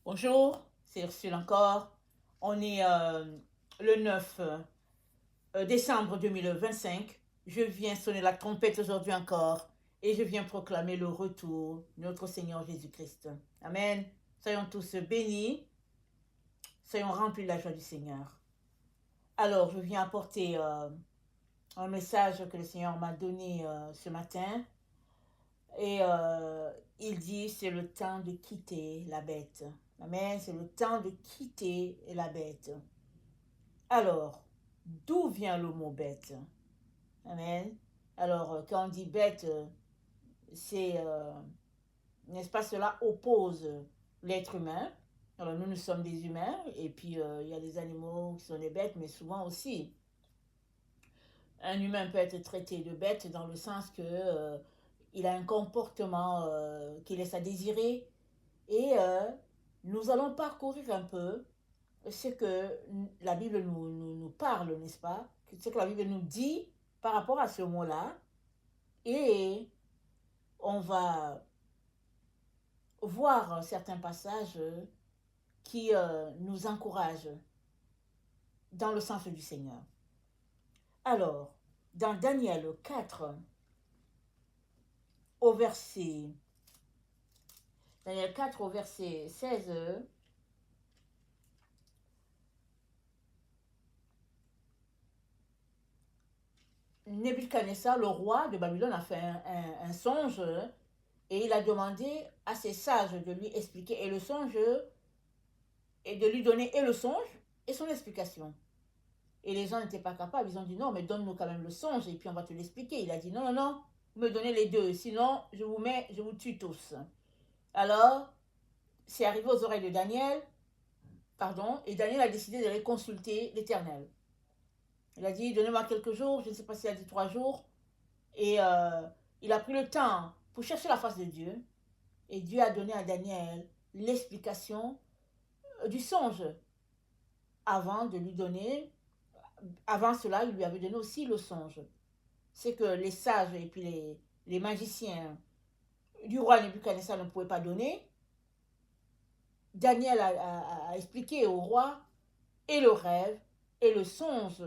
Bonjour, c'est Ursule encore. On est le 9 décembre 2025. Je viens sonner la trompette aujourd'hui encore et je viens proclamer le retour de notre Seigneur Jésus-Christ. Amen. Soyons tous bénis, soyons remplis de la joie du Seigneur. Alors, je viens apporter un message que le Seigneur m'a donné ce matin et il dit c'est le temps de quitter la bête. Amen, c'est le temps de quitter la bête. Alors, d'où vient le mot bête? Amen. Alors, quand on dit bête, c'est, n'est-ce pas, cela oppose l'être humain. Alors, nous sommes des humains, et puis il y a des animaux qui sont des bêtes, mais souvent aussi, un humain peut être traité de bête dans le sens que il a un comportement qui laisse à désirer, et nous allons parcourir un peu ce que la Bible nous parle, n'est-ce pas? Ce que la Bible nous dit par rapport à ce mot-là. Et on va voir certains passages qui nous encouragent dans le sens du Seigneur. Alors, dans Daniel 4, au verset, Daniel 4 au verset 16, Nebuchadnezzar, le roi de Babylone, a fait un songe et il a demandé à ses sages de lui expliquer et le songe et de lui donner et le songe et son explication. Et les gens n'étaient pas capables, ils ont dit non, mais donne-nous quand même le songe et puis on va te l'expliquer. Il a dit non, non, non, vous me donnez les deux, sinon je vous tue tous. Alors, c'est arrivé aux oreilles de Daniel, pardon, et Daniel a décidé d'aller consulter l'Éternel. Il a dit donnez-moi quelques jours, je ne sais pas s'il a dit 3 jours, et il a pris le temps pour chercher la face de Dieu, et Dieu a donné à Daniel l'explication du songe avant de lui donner, avant cela, il lui avait donné aussi le songe. C'est que les sages et puis les magiciens du roi Nebuchadnezzar ne pouvaient pas donner. Daniel a expliqué au roi et le rêve et le songe,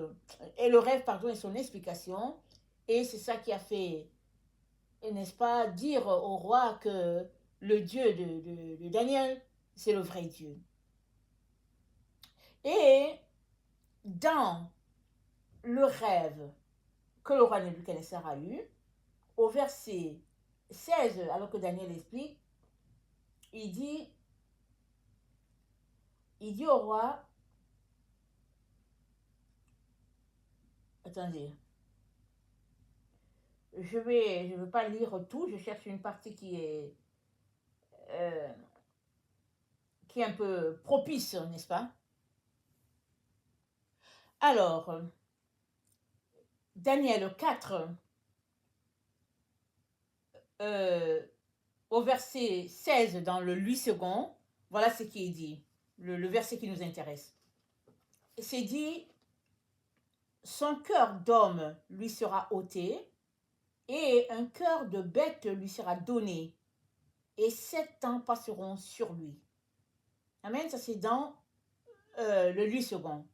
et le rêve, pardon, et son explication. Et c'est ça qui a fait, n'est-ce pas, dire au roi que le Dieu de Daniel, c'est le vrai Dieu. Et dans le rêve que le roi Nebuchadnezzar a eu, au verset 16, alors que Daniel explique, il dit au roi, attendez, je ne veux pas lire tout, je cherche une partie euh, qui est un peu propice, n'est-ce pas? Alors, Daniel 4, au verset 16, dans le 8 secondes, voilà ce qui est dit, le verset qui nous intéresse. C'est dit, son cœur d'homme lui sera ôté, et un cœur de bête lui sera donné, et 7 ans passeront sur lui. Amen, ça c'est dans le 8 secondes.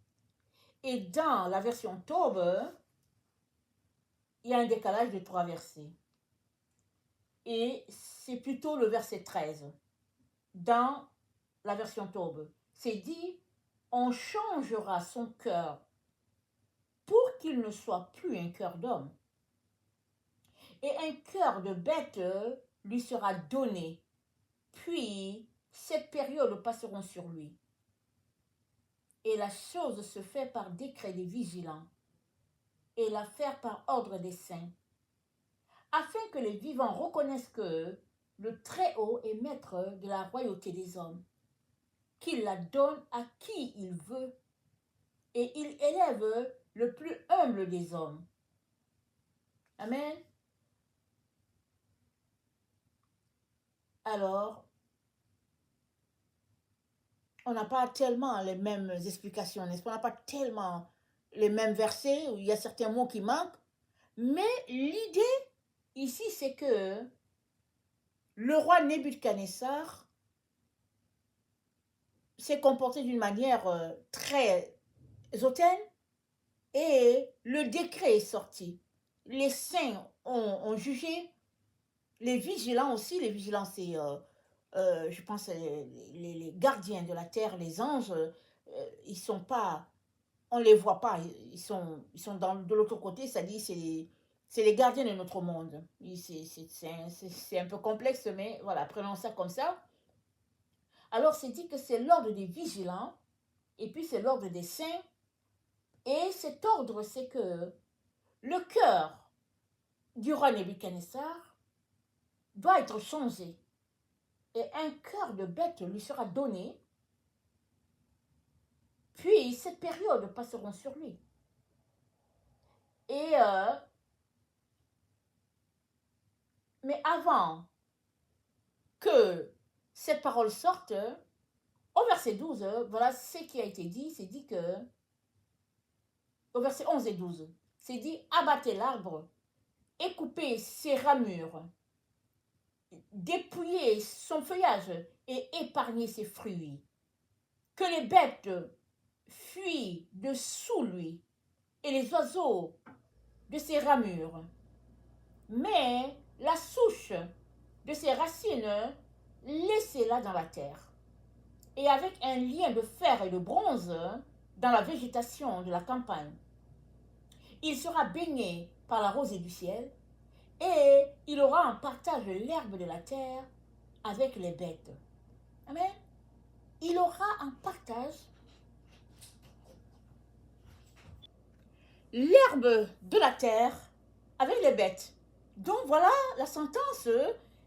Et dans la version Taube, il y a un décalage de 3 versets. Et c'est plutôt le verset 13. Dans la version Taube, c'est dit, on changera son cœur pour qu'il ne soit plus un cœur d'homme. Et un cœur de bête lui sera donné. Puis, cette période passeront sur lui. Et la chose se fait par décret des vigilants, et l'affaire par ordre des saints, afin que les vivants reconnaissent que le Très-Haut est maître de la royauté des hommes, qu'il la donne à qui il veut, et il élève le plus humble des hommes. Amen. Alors, on n'a pas tellement les mêmes explications, n'est-ce pas? On n'a pas tellement les mêmes versets, où il y a certains mots qui manquent, mais l'idée ici, c'est que le roi Nebuchadnezzar s'est comporté d'une manière très hautaine et le décret est sorti. Les saints ont jugé, les vigilants aussi, les vigilants c'est, je pense, les gardiens de la terre, les anges, ils sont pas, on les voit pas, ils sont de l'autre côté, c'est-à-dire c'est les gardiens de notre monde. C'est un peu complexe, mais voilà, prenons ça comme ça. Alors c'est dit que c'est l'ordre des vigilants, et puis c'est l'ordre des saints, et cet ordre c'est que le cœur du roi Nebuchadnezzar doit être changé, et un cœur de bête lui sera donné, puis cette période passeront sur lui. Et mais avant que cette parole sorte, au verset 12, voilà ce qui a été dit, c'est dit que, au verset 11 et 12, c'est dit, abattez l'arbre et coupez ses ramures, dépouillez son feuillage et épargnez ses fruits, que les bêtes fuient de sous lui et les oiseaux de ses ramures. Mais la souche de ses racines, laissez-la dans la terre. Et avec un lien de fer et de bronze dans la végétation de la campagne. Il sera baigné par la rosée du ciel et il aura en partage l'herbe de la terre avec les bêtes. Amen. Il aura en partage l'herbe de la terre avec les bêtes. Donc voilà la sentence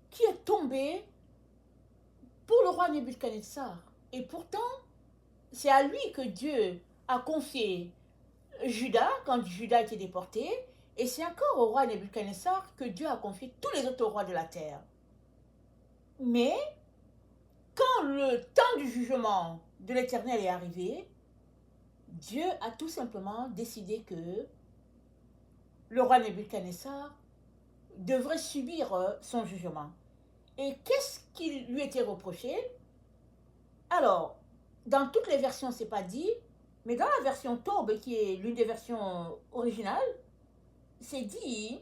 qui est tombée pour le roi Nebuchadnezzar. Et pourtant, c'est à lui que Dieu a confié Juda, quand Juda était déporté, et c'est encore au roi Nebuchadnezzar que Dieu a confié tous les autres rois de la terre. Mais, quand le temps du jugement de l'Éternel est arrivé, Dieu a tout simplement décidé que le roi Nebuchadnezzar devrait subir son jugement. Et qu'est-ce qui lui était reproché? Alors, dans toutes les versions, c'est pas dit, mais dans la version Tobe, qui est l'une des versions originales, c'est dit,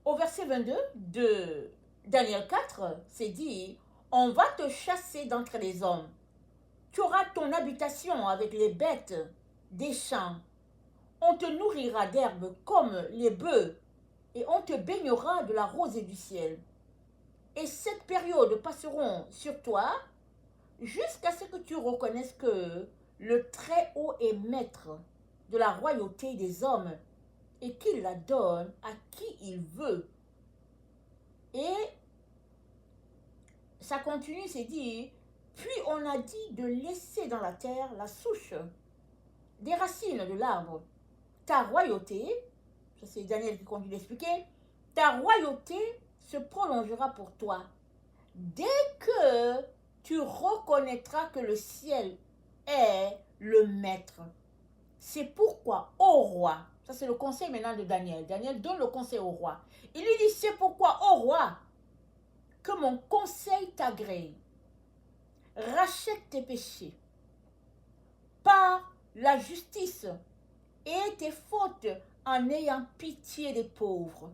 au verset 22 de Daniel 4, c'est dit, on va te chasser d'entre les hommes. Tu auras ton habitation avec les bêtes des champs. On te nourrira d'herbes comme les bœufs et on te baignera de la rosée du ciel. Et cette période passeront sur toi jusqu'à ce que tu reconnaisses que le Très-Haut est maître de la royauté des hommes et qu'il la donne à qui il veut. Et ça continue, c'est dit, puis on a dit de laisser dans la terre la souche des racines de l'arbre. Ta royauté, ça c'est Daniel qui continue d'expliquer, ta royauté se prolongera pour toi dès que tu reconnaîtras que le ciel est le maître. C'est pourquoi, ô roi, ça c'est le conseil maintenant de Daniel. Daniel donne le conseil au roi. Il lui dit, c'est pourquoi, ô roi, que mon conseil t'agrée. Rachète tes péchés par la justice et tes fautes en ayant pitié des pauvres.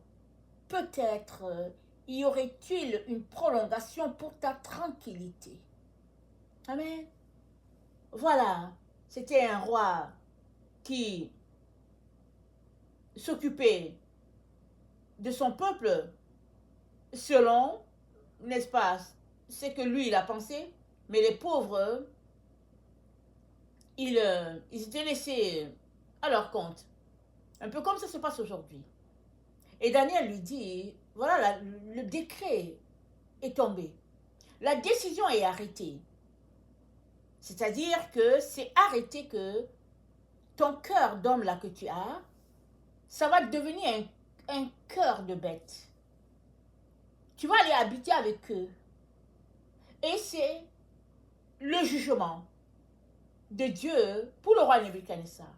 Peut-être y aurait-il une prolongation pour ta tranquillité. Amen. Voilà, c'était un roi qui s'occupait de son peuple selon, n'est-ce pas, ce que lui il a pensé, mais les pauvres, ils étaient laissés à leur compte, un peu comme ça se passe aujourd'hui. Et Daniel lui dit, voilà, le décret est tombé, la décision est arrêtée, c'est-à-dire que c'est arrêté que ton cœur d'homme là que tu as, ça va devenir un cœur de bête. Tu vas aller habiter avec eux. Et c'est le jugement de Dieu pour le roi Nebuchadnezzar.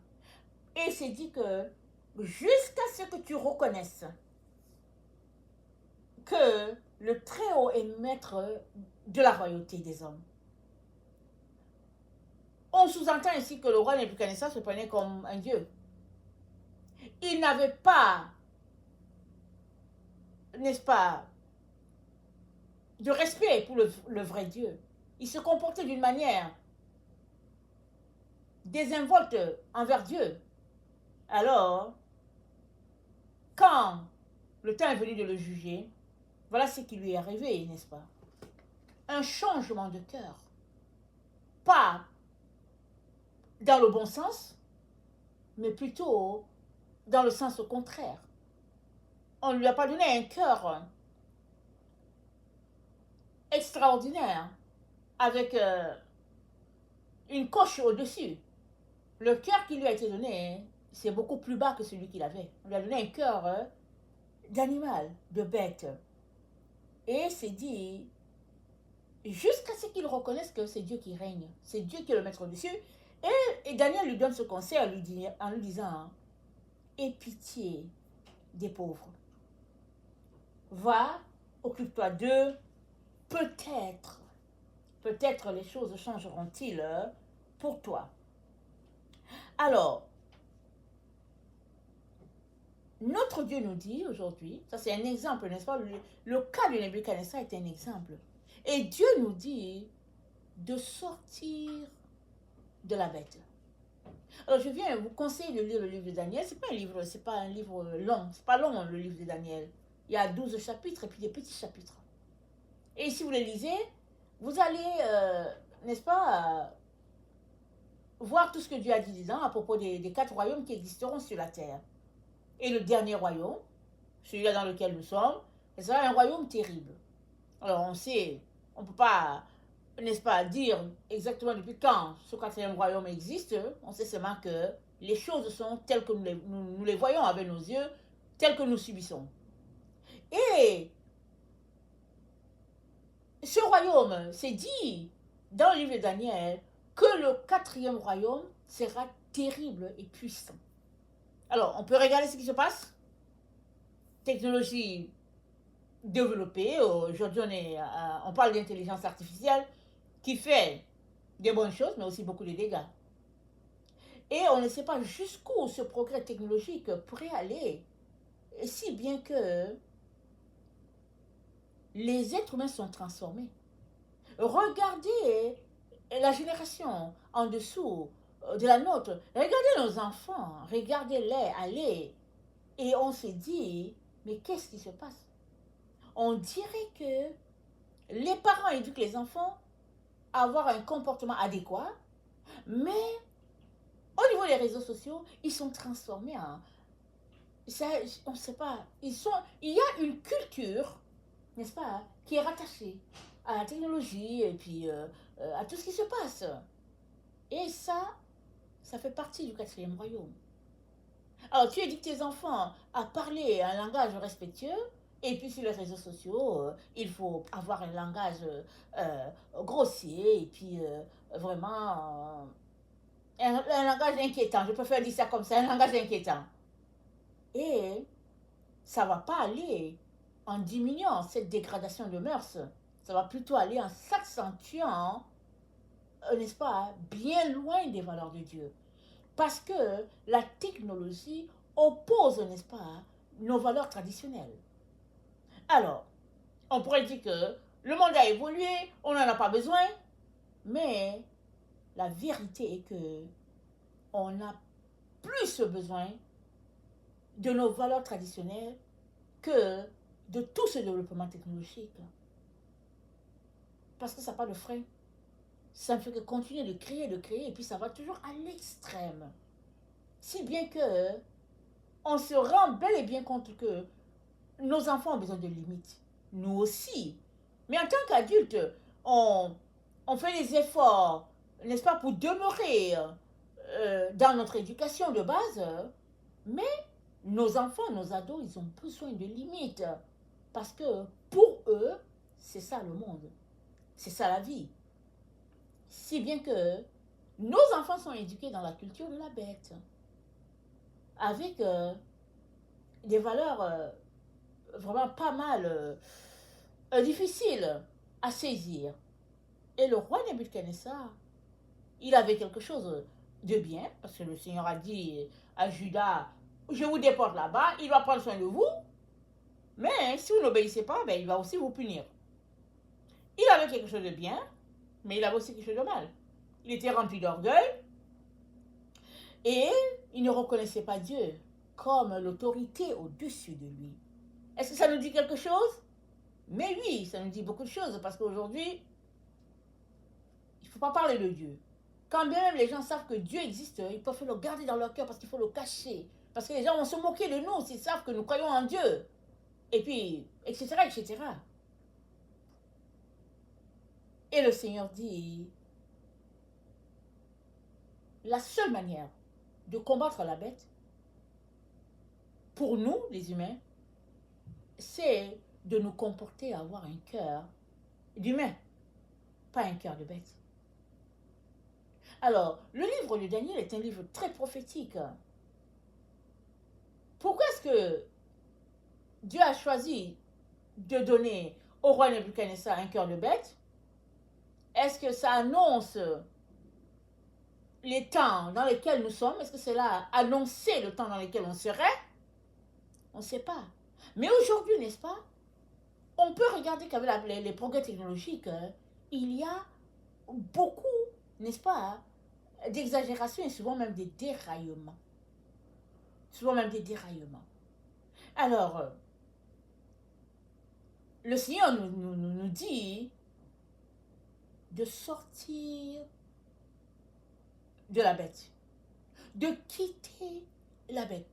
Et c'est dit que jusqu'à ce que tu reconnaisses que le Très-Haut est maître de la royauté des hommes. On sous-entend ici que le roi Nebuchadnezzar se prenait comme un dieu. Il n'avait pas, n'est-ce pas, de respect pour le vrai Dieu. Il se comportait d'une manière désinvolte envers Dieu. Alors, quand le temps est venu de le juger, voilà ce qui lui est arrivé, n'est-ce pas? Un changement de cœur. Pas dans le bon sens, mais plutôt dans le sens au contraire. On ne lui a pas donné un cœur extraordinaire avec une coche au-dessus. Le cœur qui lui a été donné, c'est beaucoup plus bas que celui qu'il avait. On lui a donné un cœur d'animal, de bête. Et c'est dit, jusqu'à ce qu'il reconnaisse que c'est Dieu qui règne, c'est Dieu qui est le maître au-dessus. Et Daniel lui donne ce conseil en lui disant, aie pitié des pauvres. Va, occupe-toi d'eux, peut-être les choses changeront-ils pour toi. Alors, notre Dieu nous dit aujourd'hui, ça c'est un exemple, n'est-ce pas? Le cas de Nebuchadnezzar est un exemple. Et Dieu nous dit de sortir de la bête. Alors je viens vous conseiller de lire le livre de Daniel. C'est pas un livre long. C'est pas long le livre de Daniel. Il y a 12 chapitres et puis des petits chapitres. Et si vous les lisez, vous allez, n'est-ce pas, voir tout ce que Dieu a dit dedans à propos des 4 royaumes qui existeront sur la terre. Et le dernier royaume, celui-là dans lequel nous sommes, ce sera un royaume terrible. Alors on sait, on ne peut pas, n'est-ce pas, dire exactement depuis quand ce 4e royaume existe. On sait seulement que les choses sont telles que nous les voyons avec nos yeux, telles que nous subissons. Et ce royaume, c'est dit dans le livre de Daniel que le 4e royaume sera terrible et puissant. Alors, on peut regarder ce qui se passe. Technologie développée. Aujourd'hui, on parle d'intelligence artificielle qui fait des bonnes choses, mais aussi beaucoup de dégâts. Et on ne sait pas jusqu'où ce progrès technologique pourrait aller, si bien que les êtres humains sont transformés. Regardez la génération en dessous de la nôtre. Regardez nos enfants, regardez-les aller. Et on se dit, mais qu'est-ce qui se passe? On dirait que les parents éduquent les enfants à avoir un comportement adéquat, mais au niveau des réseaux sociaux, ils sont transformés en... Ça, on ne sait pas. Il y a une culture, n'est-ce pas, qui est rattachée à la technologie et puis à tout ce qui se passe. Et ça fait partie du 4e royaume. Alors, tu éduques tes enfants à parler un langage respectueux, et puis sur les réseaux sociaux, il faut avoir un langage grossier, et puis vraiment un langage inquiétant. Je préfère dire ça comme ça, un langage inquiétant. Et ça ne va pas aller en diminuant cette dégradation de mœurs. Ça va plutôt aller en s'accentuant, n'est-ce pas, bien loin des valeurs de Dieu. Parce que la technologie oppose, n'est-ce pas, nos valeurs traditionnelles. Alors, on pourrait dire que le monde a évolué, on n'en a pas besoin, mais la vérité est que on a plus besoin de nos valeurs traditionnelles que de tout ce développement technologique. Parce que ça n'a pas de frein. Ça ne fait que continuer de créer, et puis ça va toujours à l'extrême. Si bien que on se rend bel et bien compte que nos enfants ont besoin de limites. Nous aussi. Mais en tant qu'adultes, on fait des efforts, n'est-ce pas, pour demeurer dans notre éducation de base. Mais nos enfants, nos ados, ils ont besoin de limites. Parce que pour eux, c'est ça le monde. C'est ça la vie. Si bien que nos enfants sont éduqués dans la culture de la bête. Avec des valeurs vraiment pas mal difficiles à saisir. Et le roi Nebuchadnezzar il avait quelque chose de bien, parce que le Seigneur a dit à Judas, je vous déporte là-bas, il va prendre soin de vous, mais si vous n'obéissez pas, ben, il va aussi vous punir. Il avait quelque chose de bien, mais il avait aussi quelque chose de mal. Il était rempli d'orgueil et il ne reconnaissait pas Dieu comme l'autorité au-dessus de lui. Est-ce que ça nous dit quelque chose? Mais oui, ça nous dit beaucoup de choses, parce qu'aujourd'hui, il ne faut pas parler de Dieu. Quand bien même les gens savent que Dieu existe, ils peuvent le garder dans leur cœur parce qu'il faut le cacher. Parce que les gens vont se moquer de nous s'ils savent que nous croyons en Dieu. Et puis, etc., etc. Et le Seigneur dit, la seule manière de combattre la bête, pour nous, les humains, c'est de nous comporter à avoir un cœur d'humain, pas un cœur de bête. Alors, le livre de Daniel est un livre très prophétique. Pourquoi est-ce que Dieu a choisi de donner au roi Nebuchadnezzar un cœur de bête? Est-ce que ça annonce les temps dans lesquels nous sommes? Est-ce que cela a annoncé le temps dans lequel on serait? On ne sait pas. Mais aujourd'hui, n'est-ce pas? On peut regarder qu'avec les progrès technologiques, il y a beaucoup, n'est-ce pas, d'exagération et souvent même des déraillements. Souvent même des déraillements. Alors, le Seigneur nous dit de sortir de la bête, de quitter la bête.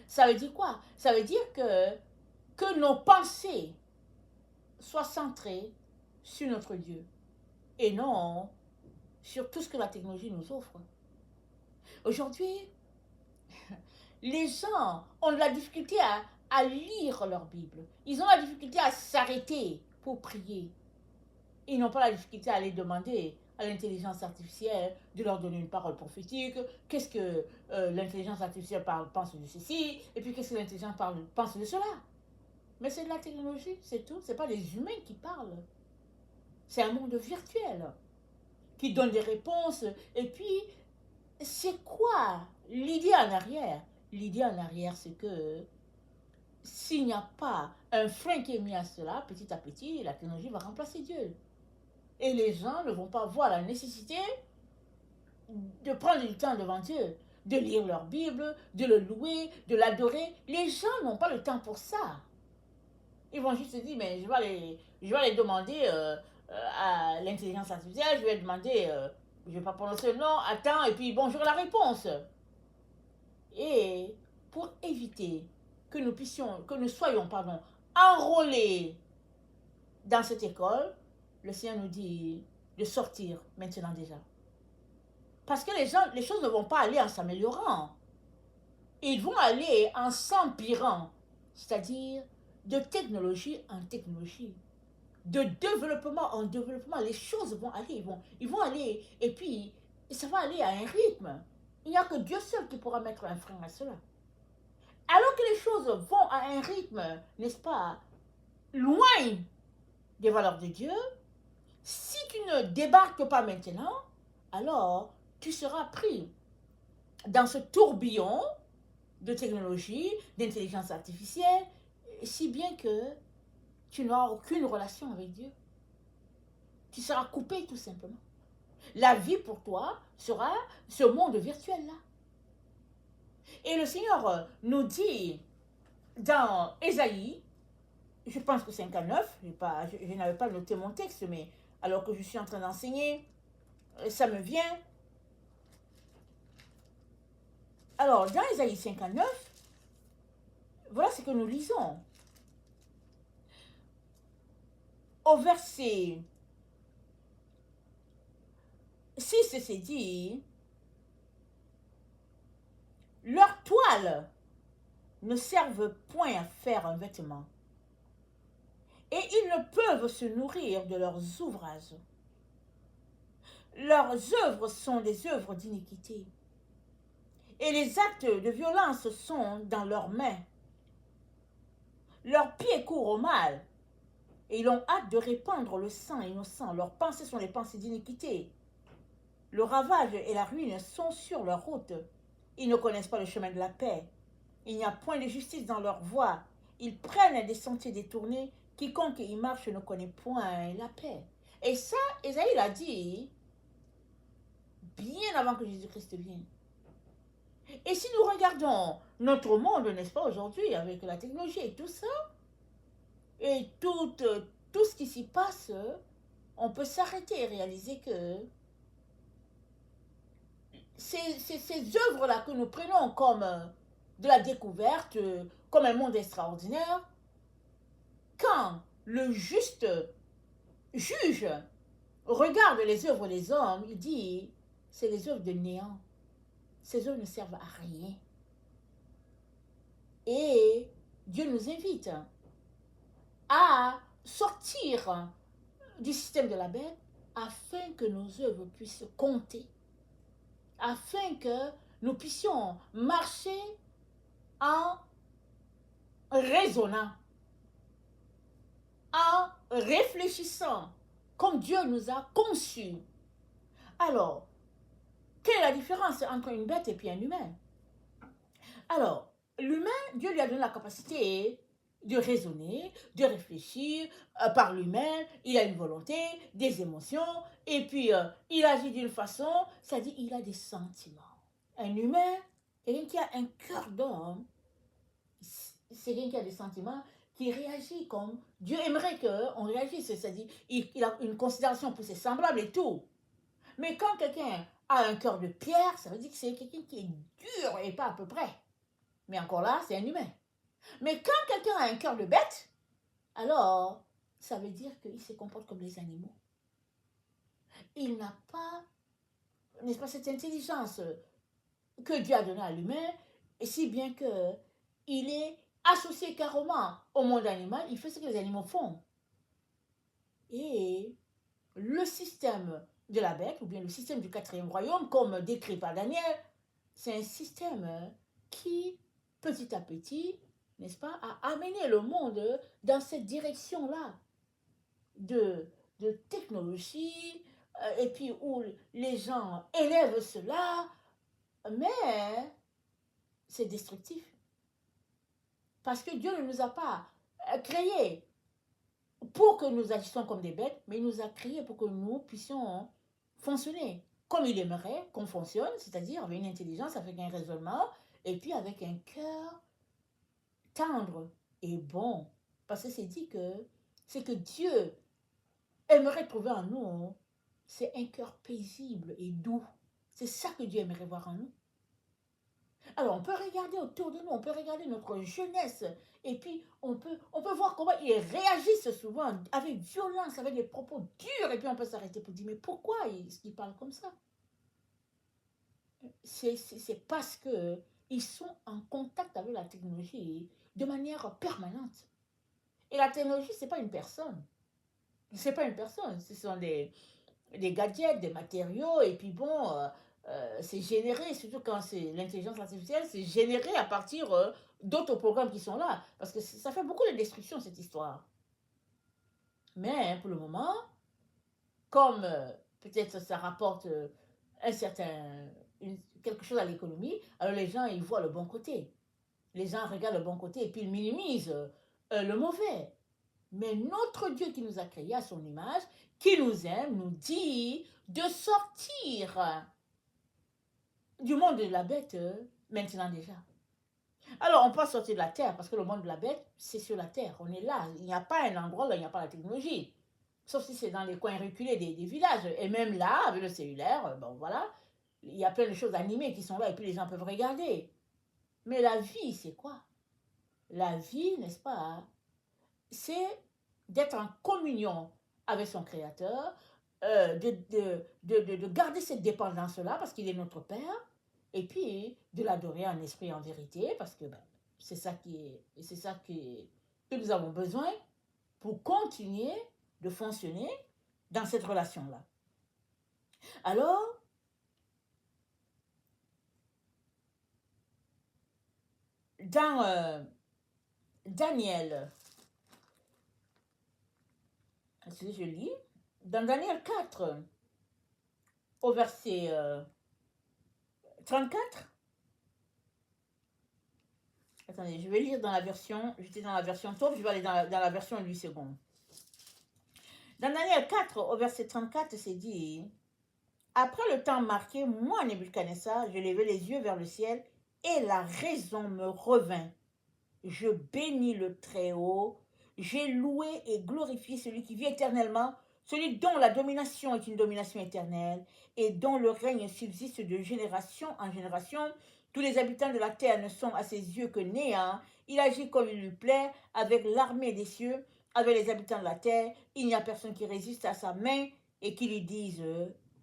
Ça veut dire quoi? Ça veut dire que nos pensées soient centrées sur notre Dieu et non sur tout ce que la technologie nous offre. Aujourd'hui, les gens ont de la difficulté à lire leur Bible. Ils ont la difficulté à s'arrêter pour prier. Ils n'ont pas la difficulté à aller demander à l'intelligence artificielle de leur donner une parole prophétique. Qu'est-ce que l'intelligence artificielle pense de ceci? Et puis qu'est-ce que l'intelligence pense de cela? Mais c'est de la technologie, c'est tout. Ce n'est pas les humains qui parlent. C'est un monde virtuel qui donne des réponses. Et puis, c'est quoi l'idée en arrière? L'idée en arrière, c'est que s'il n'y a pas un frein qui est mis à cela, petit à petit, la technologie va remplacer Dieu. Et les gens ne vont pas voir la nécessité de prendre du temps devant Dieu, de lire leur Bible, de le louer, de l'adorer. Les gens n'ont pas le temps pour ça. Ils vont juste se dire, mais je vais aller demander à l'intelligence artificielle, je vais demander, je ne vais pas prononcer le nom, attends, et puis bonjour la réponse. Et pour éviter que nous soyons, enrôlés dans cette école, le Seigneur nous dit de sortir maintenant déjà. Parce que les choses ne vont pas aller en s'améliorant. Ils vont aller en s'empirant. C'est-à-dire de technologie en technologie. De développement en développement. Les choses vont aller. Ils vont aller. Et puis, ça va aller à un rythme. Il n'y a que Dieu seul qui pourra mettre un frein à cela. Alors que les choses vont à un rythme, n'est-ce pas, loin des valeurs de Dieu, si tu ne débarques pas maintenant, alors tu seras pris dans ce tourbillon de technologie, d'intelligence artificielle, si bien que tu n'auras aucune relation avec Dieu. Tu seras coupé tout simplement. La vie pour toi sera ce monde virtuel-là. Et le Seigneur nous dit dans Ésaïe, je pense que 59, je n'avais pas noté mon texte, mais alors que je suis en train d'enseigner, ça me vient. Alors, dans Ésaïe 59, voilà ce que nous lisons. Au verset 6, c'est dit, leurs toiles ne servent point à faire un vêtement, et ils ne peuvent se nourrir de leurs ouvrages. Leurs œuvres sont des œuvres d'iniquité, et les actes de violence sont dans leurs mains. Leurs pieds courent au mal, et ils ont hâte de répandre le sang innocent. Leurs pensées sont les pensées d'iniquité. Le ravage et la ruine sont sur leur route. Ils ne connaissent pas le chemin de la paix. Il n'y a point de justice dans leur voie. Ils prennent des sentiers détournés. Quiconque y marche ne connaît point la paix. Et ça, Ésaïe l'a dit bien avant que Jésus-Christ vienne. Et si nous regardons notre monde, n'est-ce pas, aujourd'hui, avec la technologie et tout ça, et tout ce qui s'y passe, on peut s'arrêter et réaliser que ces œuvres-là que nous prenons comme de la découverte, comme un monde extraordinaire, quand le juste juge regarde les œuvres des hommes, il dit, c'est les œuvres de néant. Ces œuvres ne servent à rien. Et Dieu nous invite à sortir du système de la bête afin que nos œuvres puissent compter, afin que nous puissions marcher en raisonnant, en réfléchissant comme Dieu nous a conçus. Alors, quelle est la différence entre une bête et puis un humain? Alors, l'humain, Dieu lui a donné la capacité de raisonner, de réfléchir par lui-même, il a une volonté, des émotions, et puis il agit d'une façon, c'est-à-dire il a des sentiments. Un humain, quelqu'un qui a un cœur d'homme, c'est quelqu'un qui a des sentiments, qui réagit comme Dieu aimerait qu'on réagisse, c'est-à-dire il a une considération pour ses semblables et tout. Mais quand quelqu'un a un cœur de pierre, ça veut dire que c'est quelqu'un qui est dur et pas à peu près. Mais encore là, c'est un humain. Mais quand quelqu'un a un cœur de bête, alors ça veut dire qu'il se comporte comme les animaux. Il n'a pas, n'est-ce pas, cette intelligence que Dieu a donnée à l'humain, et si bien qu'il est associé carrément au monde animal, il fait ce que les animaux font. Et le système de la bête, ou bien le système du quatrième royaume, comme décrit par Daniel, c'est un système qui, petit à petit, n'est-ce pas, a amené le monde dans cette direction-là de technologie, et puis où les gens élèvent cela, mais c'est destructif. Parce que Dieu ne nous a pas créés pour que nous agissions comme des bêtes, mais il nous a créés pour que nous puissions fonctionner comme il aimerait qu'on fonctionne, c'est-à-dire avec une intelligence, avec un raisonnement, et puis avec un cœur tendre et bon. Parce que c'est que Dieu aimerait trouver en nous, c'est un cœur paisible et doux. C'est ça que Dieu aimerait voir en nous. Alors, on peut regarder autour de nous, on peut regarder notre jeunesse, et puis on peut voir comment ils réagissent souvent avec violence, avec des propos durs, et puis on peut s'arrêter pour dire, mais pourquoi est-ce qu'ils parlent comme ça? C'est parce qu'ils sont en contact avec la technologie de manière permanente. Et la technologie, ce n'est pas une personne. C'est pas une personne, ce sont des gadgets, des matériaux, et puis bon, c'est généré, surtout quand c'est l'intelligence artificielle, c'est généré à partir d'autres programmes qui sont là, parce que ça fait beaucoup de destruction, cette histoire. Mais pour le moment, comme peut-être ça rapporte quelque chose à l'économie, alors les gens, ils voient le bon côté. Les gens regardent le bon côté et puis ils minimisent le mauvais. Mais notre Dieu qui nous a créés à son image, qui nous aime, nous dit de sortir du monde de la bête maintenant déjà. Alors, on peut sortir de la terre, parce que le monde de la bête, c'est sur la terre. On est là. Il n'y a pas un endroit où il n'y a pas la technologie. Sauf si c'est dans les coins reculés des villages. Et même là, avec le cellulaire, bon voilà, il y a plein de choses animées qui sont là et puis les gens peuvent regarder. Mais la vie, c'est quoi? La vie, n'est-ce pas, c'est d'être en communion avec son Créateur, de garder cette dépendance-là parce qu'il est notre Père, et puis de l'adorer en esprit et en vérité, parce que c'est ça que nous avons besoin pour continuer de fonctionner dans cette relation-là. Alors, dans Daniel Si je lis, dans Daniel 4, au verset 34. Attendez, je vais lire dans la version, j'étais dans la version top, je vais aller dans la version 8 secondes. Dans Daniel 4, au verset 34, c'est dit, après le temps marqué, moi, Nebuchadnezzar, je levai les yeux vers le ciel et la raison me revint. Je bénis le Très-Haut, j'ai loué et glorifié celui qui vit éternellement, celui dont la domination est une domination éternelle et dont le règne subsiste de génération en génération. Tous les habitants de la terre ne sont à ses yeux que néants. Il agit comme il lui plaît avec l'armée des cieux, avec les habitants de la terre. Il n'y a personne qui résiste à sa main et qui lui dise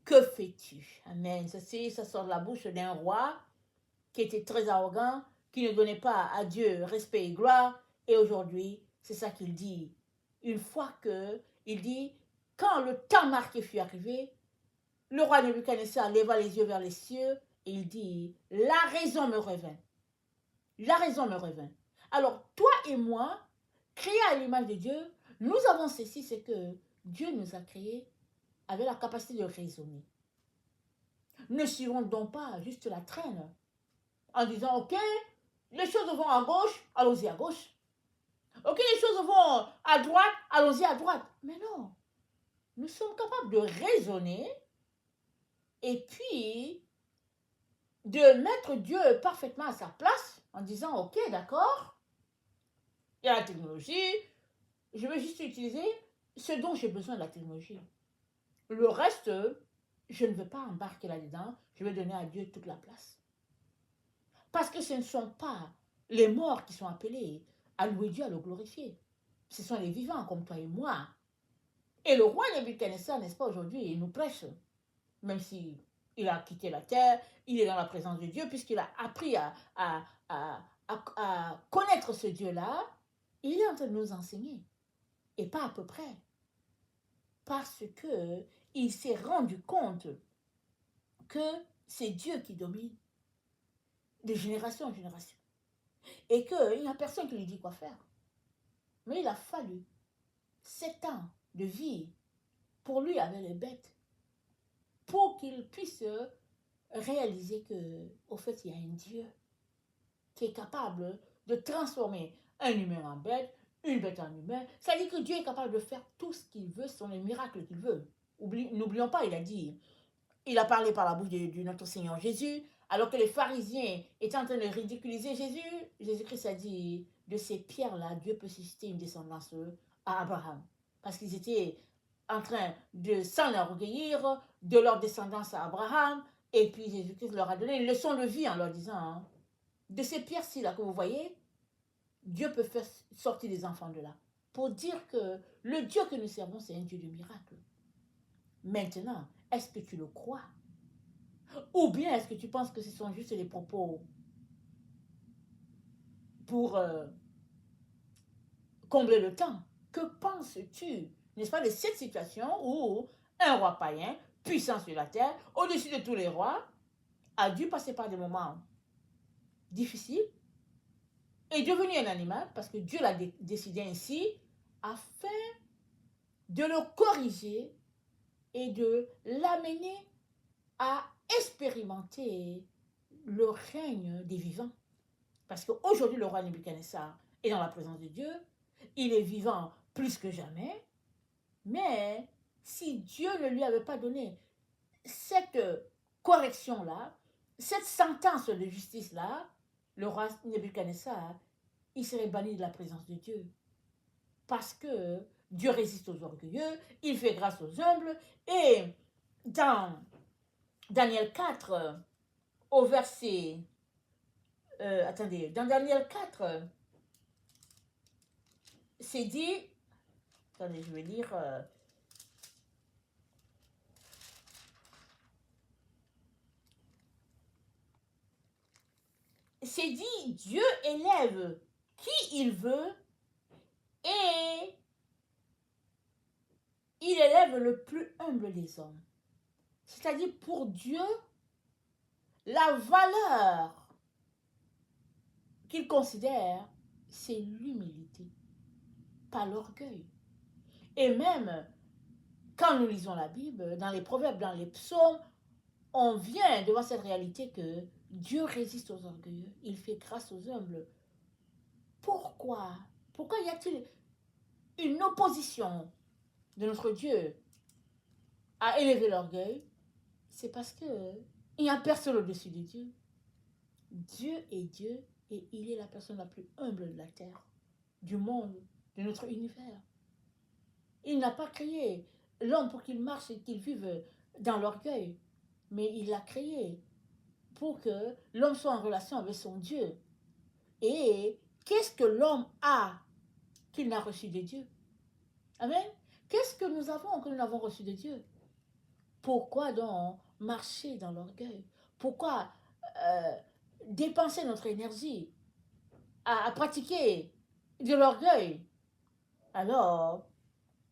que fais-tu? Amen. Ça sort de la bouche d'un roi qui était très arrogant, qui ne donnait pas à Dieu respect et gloire. Et aujourd'hui, c'est ça qu'il dit. Une fois que, il dit, quand le temps marqué fut arrivé, le roi Nebuchadnezzar leva les yeux vers les cieux et il dit, la raison me revint. La raison me revint. Alors, toi et moi, créés à l'image de Dieu, nous avons ceci, c'est que Dieu nous a créés avec la capacité de raisonner. Ne suivons donc pas juste la traîne en disant, ok, les choses vont à gauche, allons-y à gauche. Ok, les choses vont à droite, allons-y à droite. Mais non, nous sommes capables de raisonner et puis de mettre Dieu parfaitement à sa place en disant, ok, d'accord, il y a la technologie, je vais juste utiliser ce dont j'ai besoin de la technologie. Le reste, je ne veux pas embarquer là-dedans, je vais donner à Dieu toute la place. Parce que ce ne sont pas les morts qui sont appelés à louer Dieu, à le glorifier. Ce sont les vivants comme toi et moi. Et le roi Nebuchadnezzar, n'est-ce pas, aujourd'hui, il nous prêche. Même si il a quitté la terre, il est dans la présence de Dieu, puisqu'il a appris à connaître ce Dieu-là, il est en train de nous enseigner. Et pas à peu près. Parce qu'il s'est rendu compte que c'est Dieu qui domine de génération en génération. Et qu'il n'y a personne qui lui dit quoi faire. Mais il a fallu 7 ans de vie pour lui avec les bêtes, pour qu'il puisse réaliser que, au fait, il y a un Dieu qui est capable de transformer un humain en bête, une bête en humain. Ça dit que Dieu est capable de faire tout ce qu'il veut, ce sont les miracles qu'il veut. N'oublions pas, il a dit, il a parlé par la bouche de notre Seigneur Jésus, alors que les pharisiens étaient en train de ridiculiser Jésus. Jésus-Christ a dit, de ces pierres-là, Dieu peut susciter une descendance à Abraham. Parce qu'ils étaient en train de s'enorgueillir de leur descendance à Abraham. Et puis Jésus-Christ leur a donné une leçon de vie en leur disant, hein, de ces pierres-ci là que vous voyez, Dieu peut faire sortir des enfants de là. Pour dire que le Dieu que nous servons, c'est un Dieu de miracles. Maintenant, est-ce que tu le crois? Ou bien est-ce que tu penses que ce sont juste des propos pour combler le temps? Que penses-tu, n'est-ce pas, de cette situation où un roi païen, puissant sur la terre, au-dessus de tous les rois, a dû passer par des moments difficiles, est devenu un animal, parce que Dieu l'a décidé ainsi, afin de le corriger et de l'amener à expérimenter le règne des vivants. Parce qu'aujourd'hui, le roi Nebuchadnezzar est dans la présence de Dieu, il est vivant plus que jamais, mais si Dieu ne lui avait pas donné cette correction-là, cette sentence de justice-là, le roi Nebuchadnezzar, il serait banni de la présence de Dieu. Parce que Dieu résiste aux orgueilleux, il fait grâce aux humbles, et dans Daniel 4, au verset... dans Daniel 4, c'est dit... Attendez, je vais lire... c'est dit, Dieu élève qui il veut et il élève le plus humble des hommes. C'est-à-dire pour Dieu, la valeur qu'il considère, c'est l'humilité, pas l'orgueil. Et même, quand nous lisons la Bible, dans les proverbes, dans les psaumes, on vient devant cette réalité que Dieu résiste aux orgueilleux, il fait grâce aux humbles. Pourquoi? Pourquoi y a-t-il une opposition de notre Dieu à élever l'orgueil? C'est parce que il n'y a personne au-dessus de Dieu. Dieu est Dieu et il est la personne la plus humble de la terre, du monde, de notre univers. Il n'a pas créé l'homme pour qu'il marche et qu'il vive dans l'orgueil, mais il l'a créé pour que l'homme soit en relation avec son Dieu. Et qu'est-ce que l'homme a qu'il n'a reçu de Dieu? Amen. Qu'est-ce que nous avons que nous n'avons reçu de Dieu? Pourquoi donc marcher dans l'orgueil? Pourquoi euh, dépenser notre énergie à pratiquer de l'orgueil? Alors,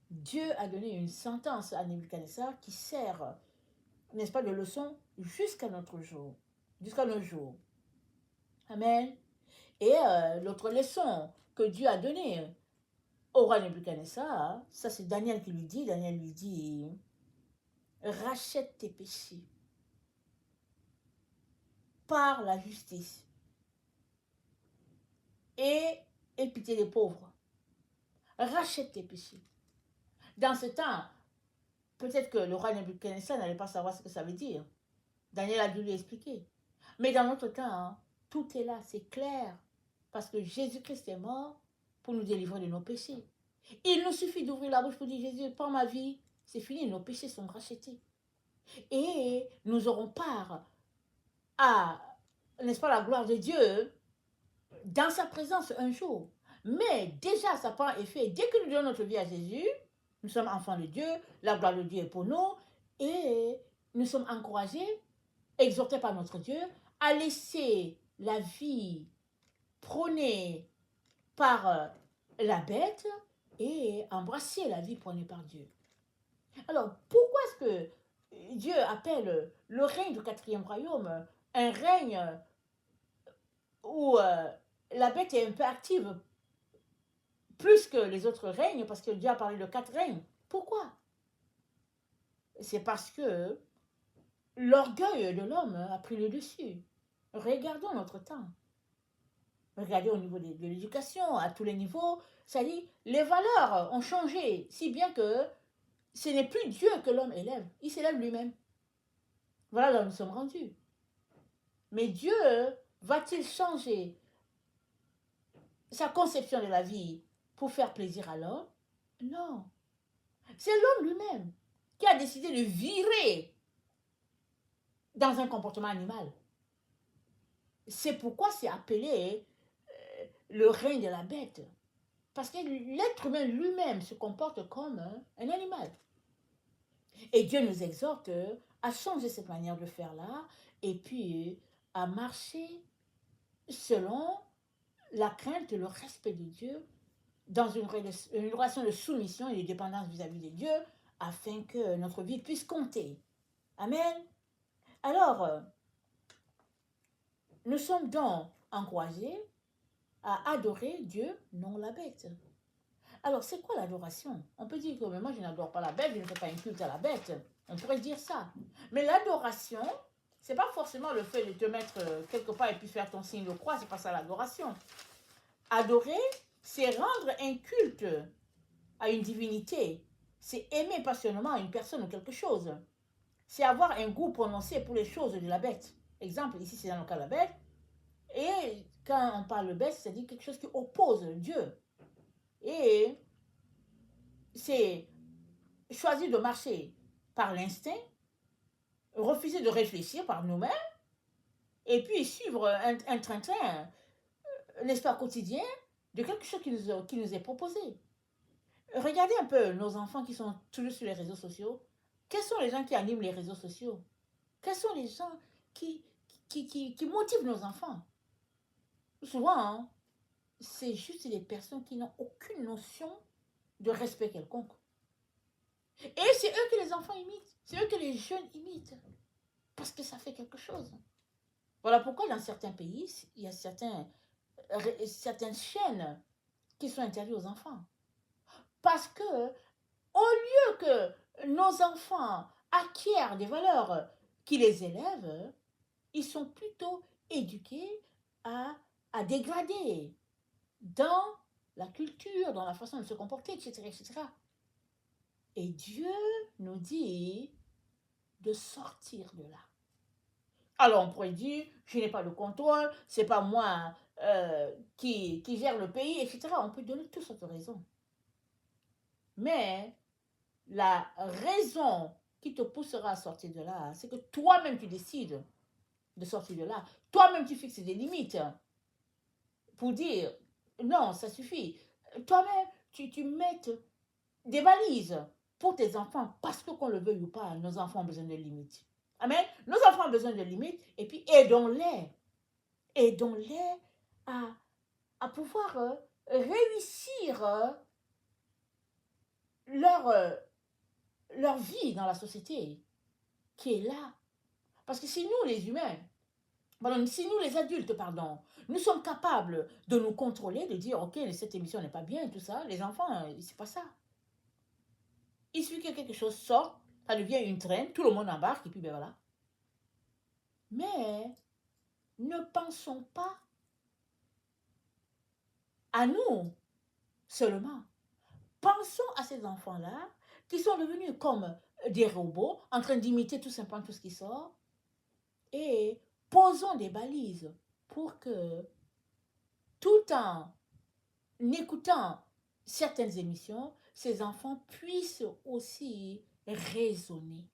Dieu a donné une sentence à Nebuchadnezzar qui sert, n'est-ce pas, de leçon jusqu'à notre jour, jusqu'à nos jours. Amen. Et l'autre leçon que Dieu a donnée au roi Nebuchadnezzar, ça c'est Daniel qui lui dit, Daniel lui dit, rachète tes péchés par la justice et aie pitié des pauvres. Rachète tes péchés. Dans ce temps, peut-être que le roi Nebuchadnezzar n'allait pas savoir ce que ça veut dire. Daniel a dû lui expliquer. Mais dans notre temps, hein, tout est là, c'est clair. Parce que Jésus-Christ est mort pour nous délivrer de nos péchés. Il nous suffit d'ouvrir la bouche pour dire, Jésus, prends ma vie, c'est fini, nos péchés sont rachetés. Et nous aurons part à, n'est-ce pas, la gloire de Dieu dans sa présence un jour. Mais déjà, ça prend effet. Dès que nous donnons notre vie à Jésus, nous sommes enfants de Dieu, la gloire de Dieu est pour nous, et nous sommes encouragés, exhortés par notre Dieu, à laisser la vie prônée par la bête et embrasser la vie prônée par Dieu. Alors, pourquoi est-ce que Dieu appelle le règne du quatrième royaume un règne où la bête est un peu active plus que les autres règnes, parce que Dieu a parlé de 4 règnes? Pourquoi? C'est parce que l'orgueil de l'homme a pris le dessus. Regardons notre temps. Regardez au niveau de l'éducation, à tous les niveaux. C'est-à-dire, les valeurs ont changé, si bien que ce n'est plus Dieu que l'homme élève, il s'élève lui-même. Voilà là où nous sommes rendus. Mais Dieu va-t-il changer sa conception de la vie pour faire plaisir à l'homme? Non. C'est l'homme lui-même qui a décidé de virer dans un comportement animal. C'est pourquoi c'est appelé le règne de la bête. Parce que l'être humain lui-même se comporte comme un animal. Et Dieu nous exhorte à changer cette manière de faire là, et puis à marcher selon la crainte et le respect de Dieu, dans une relation de soumission et de dépendance vis-à-vis de Dieu, afin que notre vie puisse compter. Amen. Alors, nous sommes donc encouragés à adorer Dieu, non la bête. Alors, c'est quoi l'adoration? On peut dire que moi, je n'adore pas la bête, je ne fais pas un culte à la bête. On pourrait dire ça. Mais l'adoration, c'est pas forcément le fait de te mettre quelque part et puis faire ton signe de croix, c'est pas ça l'adoration. Adorer, c'est rendre un culte à une divinité. C'est aimer passionnément une personne ou quelque chose. C'est avoir un goût prononcé pour les choses de la bête. Exemple, ici c'est dans le cas de la bête. Et quand on parle de bête, c'est-à-dire quelque chose qui oppose Dieu. Et c'est choisir de marcher par l'instinct, refuser de réfléchir par nous-mêmes, et puis suivre un train-train, n'est-ce pas, quotidien, de quelque chose qui nous est proposé. Regardez un peu nos enfants qui sont toujours sur les réseaux sociaux. Quels sont les gens qui animent les réseaux sociaux? Quels sont les gens qui motivent nos enfants? Souvent, hein, c'est juste des personnes qui n'ont aucune notion de respect quelconque. Et c'est eux que les enfants imitent. C'est eux que les jeunes imitent. Parce que ça fait quelque chose. Voilà pourquoi dans certains pays, il y a certaines chaînes qui sont interdites aux enfants. Parce que au lieu que nos enfants acquièrent des valeurs qui les élèvent, ils sont plutôt éduqués à, à dégrader dans la culture, dans la façon de se comporter, etc., etc. Et Dieu nous dit de sortir de là. Alors on pourrait dire, je n'ai pas le contrôle, c'est pas moi qui gère le pays, etc. On peut donner toutes sortes de raisons. Mais la raison qui te poussera à sortir de là, c'est que toi-même tu décides de sortir de là. Toi-même tu fixes des limites pour dire, non, ça suffit. Toi-même tu mets des balises pour tes enfants, parce que qu'on le veuille ou pas, nos enfants ont besoin de limites. Amen. Nos enfants ont besoin de limites, et puis aidons-les. Aidons-les à pouvoir réussir leur vie dans la société qui est là. Parce que si nous, les humains, pardon, si nous, les adultes, pardon, nous sommes capables de nous contrôler, de dire, ok, cette émission n'est pas bien, tout ça, les enfants, c'est pas ça. Il suffit que quelque chose sorte, ça devient une traîne, tout le monde embarque, et puis ben voilà. Mais ne pensons pas à nous seulement. Pensons à ces enfants-là qui sont devenus comme des robots, en train d'imiter tout simplement tout ce qui sort, et posons des balises pour que, tout en écoutant certaines émissions, ces enfants puissent aussi raisonner,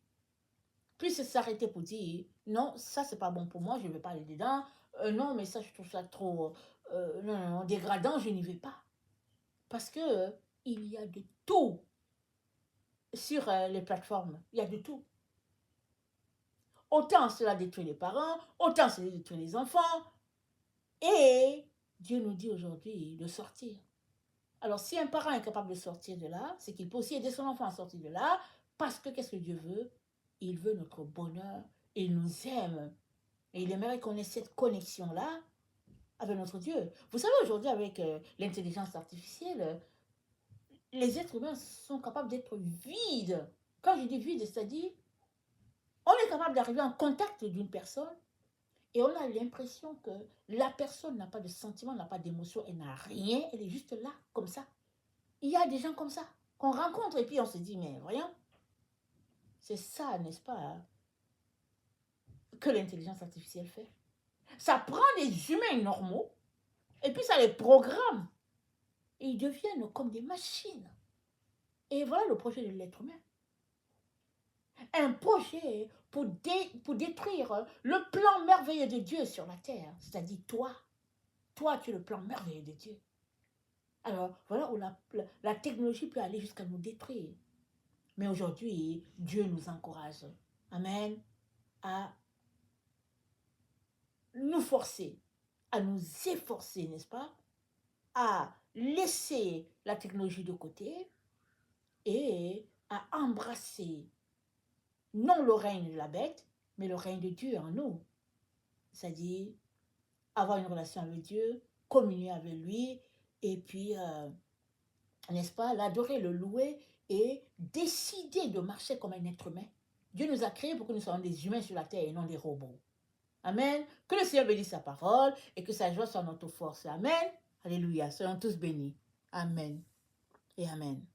puissent s'arrêter pour dire, non, ça c'est pas bon pour moi, je ne vais pas aller dedans, non, mais ça je trouve ça trop non, dégradant, je n'y vais pas. Parce que il y a de tout sur les plateformes, il y a de tout. Autant cela détruit les parents, autant cela détruit les enfants. Et Dieu nous dit aujourd'hui de sortir. Alors si un parent est capable de sortir de là, c'est qu'il peut aussi aider son enfant à sortir de là, parce que qu'est-ce que Dieu veut? Il veut notre bonheur, il nous aime. Et il aimerait qu'on ait cette connexion-là avec notre Dieu. Vous savez, aujourd'hui, avec l'intelligence artificielle, les êtres humains sont capables d'être vides. Quand je dis vide, c'est-à-dire, on est capable d'arriver en contact d'une personne et on a l'impression que la personne n'a pas de sentiment, n'a pas d'émotion, elle n'a rien, elle est juste là, comme ça. Il y a des gens comme ça qu'on rencontre et puis on se dit, mais voyons, c'est ça, n'est-ce pas, hein, que l'intelligence artificielle fait. Ça prend des humains normaux et puis ça les programme. Et ils deviennent comme des machines. Et voilà le projet de l'être humain. Un projet pour détruire le plan merveilleux de Dieu sur la terre. C'est-à-dire toi. Toi, tu es le plan merveilleux de Dieu. Alors, voilà où la technologie peut aller jusqu'à nous détruire. Mais aujourd'hui, Dieu nous encourage. Amen. À nous forcer, à nous efforcer, n'est-ce pas? À laisser la technologie de côté et à embrasser non le règne de la bête, mais le règne de Dieu en nous. C'est-à-dire avoir une relation avec Dieu, communier avec lui, et puis, n'est-ce pas, l'adorer, le louer, et décider de marcher comme un être humain. Dieu nous a créés pour que nous soyons des humains sur la terre et non des robots. Amen. Que le Seigneur bénisse sa parole et que sa joie soit notre force. Amen. Alléluia. Soyons tous bénis. Amen et amen.